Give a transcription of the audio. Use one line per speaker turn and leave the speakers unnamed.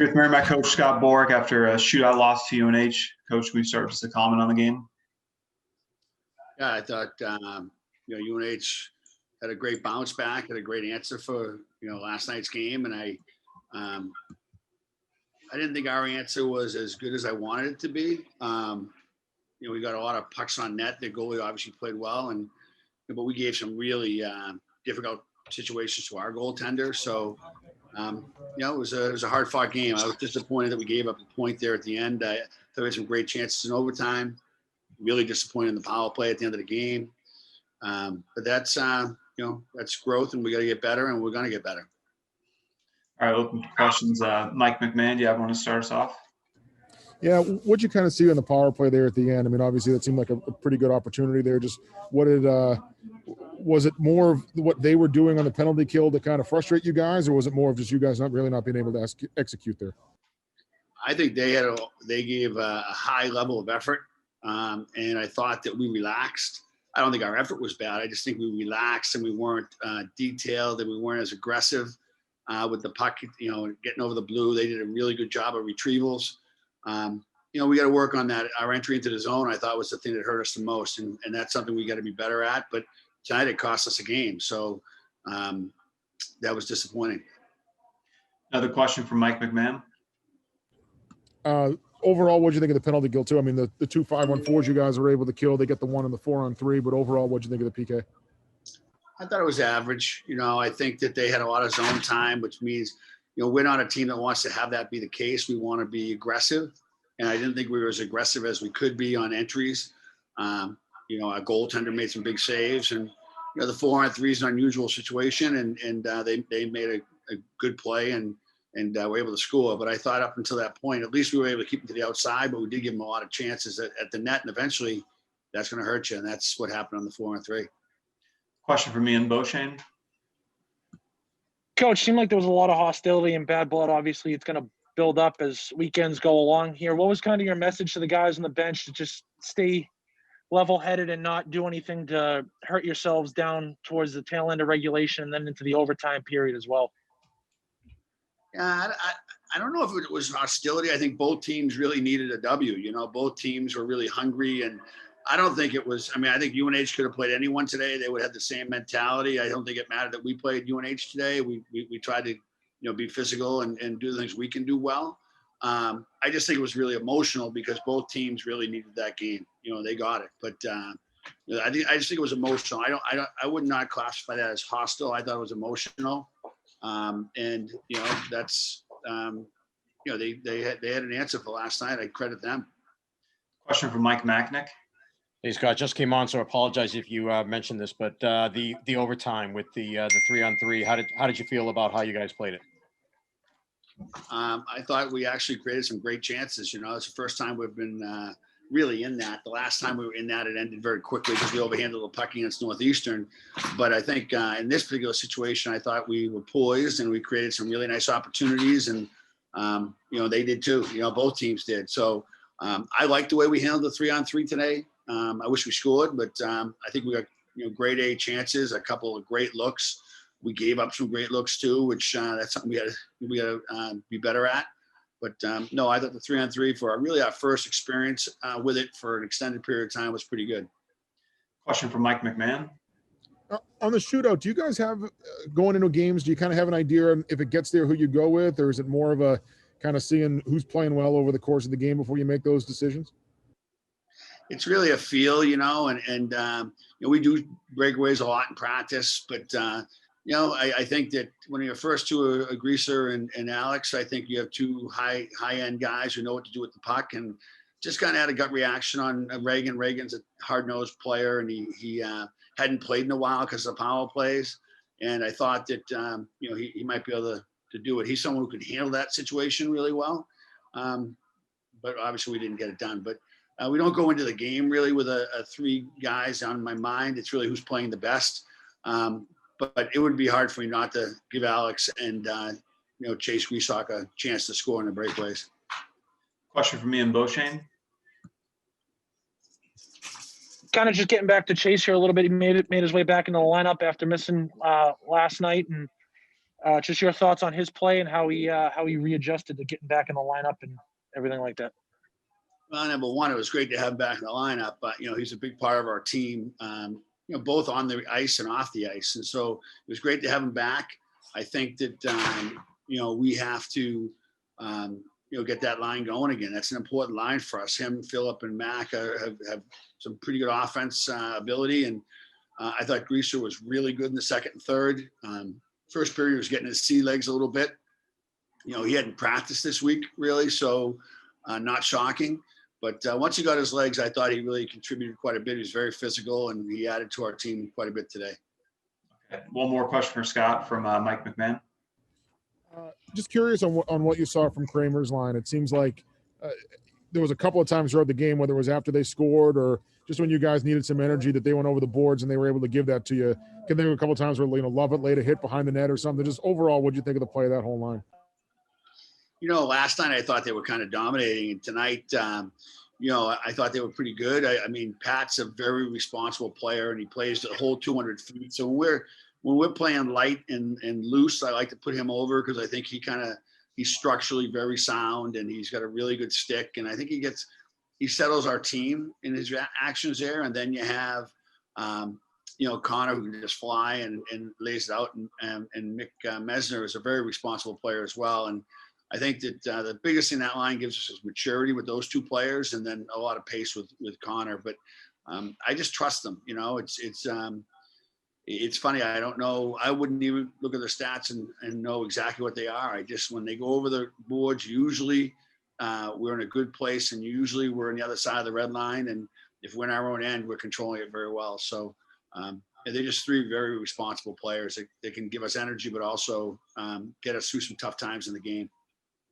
Here with Merrimack coach Scott Borek after a shootout loss to UNH. Coach, can we start just a comment on the game?
Yeah, I thought UNH had a great bounce back, had a great answer for last night's game, and I didn't think our answer was as good as I wanted it to be. We got a lot of pucks on net. The goalie obviously played well, but we gave some really difficult situations to our goaltender. So it was a hard-fought game. I was disappointed that we gave up a point there at the end. I thought we had some great chances in overtime. Really disappointed in the power play at the end of the game. But that's that's growth, and we got to get better, and we're going to get better.
All right, open to questions. Mike McMahon, do you have one to start us off?
Yeah, what'd you kind of see on the power play there at the end? I mean, obviously that seemed like a pretty good opportunity there. Just was it more of what they were doing on the penalty kill to kind of frustrate you guys, or was it more of just you guys not being able to execute there?
I think they gave a high level of effort, and I thought that we relaxed. I don't think our effort was bad. I just think we relaxed and we weren't detailed and we weren't as aggressive with the puck. Getting over the blue, they did a really good job of retrievals. We got to work on that. Our entry into the zone, I thought, was the thing that hurt us the most, and that's something we got to be better at. But tonight it cost us a game, so that was disappointing.
Another question from Mike McMahon.
Overall, what do you think of the penalty kill too? I mean, the 2 5-on-4s you guys were able to kill. They get the 1 and the 4-on-3, but overall, what do you think of the PK?
I thought it was average. I think that they had a lot of zone time, which means we're not a team that wants to have that be the case. We want to be aggressive, and I didn't think we were as aggressive as we could be on entries. Our goaltender made some big saves, and the 4-on-3 is an unusual situation, and they made a good play and were able to score. But I thought up until that point, at least we were able to keep them to the outside, but we did give them a lot of chances at the net, and eventually that's going to hurt you, and that's what happened on the 4-on-3.
Question for me and Beauchene.
Coach, seemed like there was a lot of hostility and bad blood. Obviously, it's going to build up as weekends go along here. What was kind of your message to the guys on the bench to just stay level-headed and not do anything to hurt yourselves down towards the tail end of regulation and then into the overtime period as well?
Yeah, I don't know if it was hostility. I think both teams really needed a W. Both teams were really hungry, and I don't think it was. I think UNH could have played anyone today. They would have the same mentality. I don't think it mattered that we played UNH today. We tried to be physical and do the things we can do well. I just think it was really emotional because both teams really needed that game. They got it, but I just think it was emotional. I would not classify that as hostile. I thought it was emotional. That's they had an answer for last night. I credit them.
Question from Mike Macknick.
Hey Scott, just came on, so I apologize if you mentioned this, but the overtime with the 3-on-3, how did you feel about how you guys played it?
I thought we actually created some great chances. It's the first time we've been really in that. The last time we were in that, it ended very quickly because we overhandled the puck against Northeastern. But I think in this particular situation, I thought we were poised and we created some really nice opportunities, and they did too. Both teams did. So I like the way we handled the 3-on-3 today. I wish we scored, but I think we got grade A chances, a couple of great looks. We gave up some great looks too, which that's something we got to be better at. But no, I thought the 3-on-3 for our first experience with it for an extended period of time was pretty good.
Question from Mike McMahon.
On the shootout, do you guys have going into games? Do you kind of have an idea if it gets there who you go with, or is it more of a kind of seeing who's playing well over the course of the game before you make those decisions?
It's really a feel, and we do breakaways a lot in practice, but I think that when your first two are Greaser and Alex, I think you have two high-end guys who know what to do with the puck, and just kind of had a gut reaction on Reagan. Reagan's a hard-nosed player, and he hadn't played in a while because of power plays, and I thought that he might be able to do it. He's someone who could handle that situation really well, but obviously we didn't get it done. But we don't go into the game really with a 3 guys on my mind. It's really who's playing the best. But it would be hard for me not to give Alex and Chase Greasock a chance to score in the breakaways.
Question for me and Beauchene.
Kind of just getting back to Chase here a little bit. He made his way back into the lineup after missing last night, and Just your thoughts on his play and how he readjusted to getting back in the lineup and everything like that.
Well, number one, it was great to have him back in the lineup, but he's a big part of our team, both on the ice and off the ice. And so it was great to have him back. I think that we have to get that line going again. That's an important line for us. Him, Phillip, and Mac have some pretty good offense ability, and I thought Greaser was really good in the second and third. First period, he was getting his sea legs a little bit. He hadn't practiced this week really, so not shocking. But once he got his legs, I thought he really contributed quite a bit. He was very physical, and he added to our team quite a bit today.
Okay. One more question for Scott from Mike McMahon.
Just curious on what you saw from Kramer's line. It seems like there was a couple of times throughout the game, whether it was after they scored or just when you guys needed some energy, that they went over the boards and they were able to give that to you. Can think of a couple of times where Lovett laid a hit behind the net or something. Just overall, what did you think of the play of that whole line?
Last night I thought they were kind of dominating, and tonight, I thought they were pretty good. I mean, Pat's a very responsible player, and he plays the whole 200 feet. So when we're playing light and loose, I like to put him over because I think he's structurally very sound, and he's got a really good stick. And I think he settles our team in his actions there. And then you have, Connor, who can just fly and lays it out, and Mick Mesner is a very responsible player as well. And I think that the biggest thing that line gives us is maturity with those two players, and then a lot of pace with Connor. But I just trust them. It's funny. I don't know. I wouldn't even look at the stats and know exactly what they are. When they go over the boards, usually we're in a good place, and usually we're on the other side of the red line. And if we're in our own end, we're controlling it very well. So they're just three very responsible players that can give us energy, but also get us through some tough times in the game.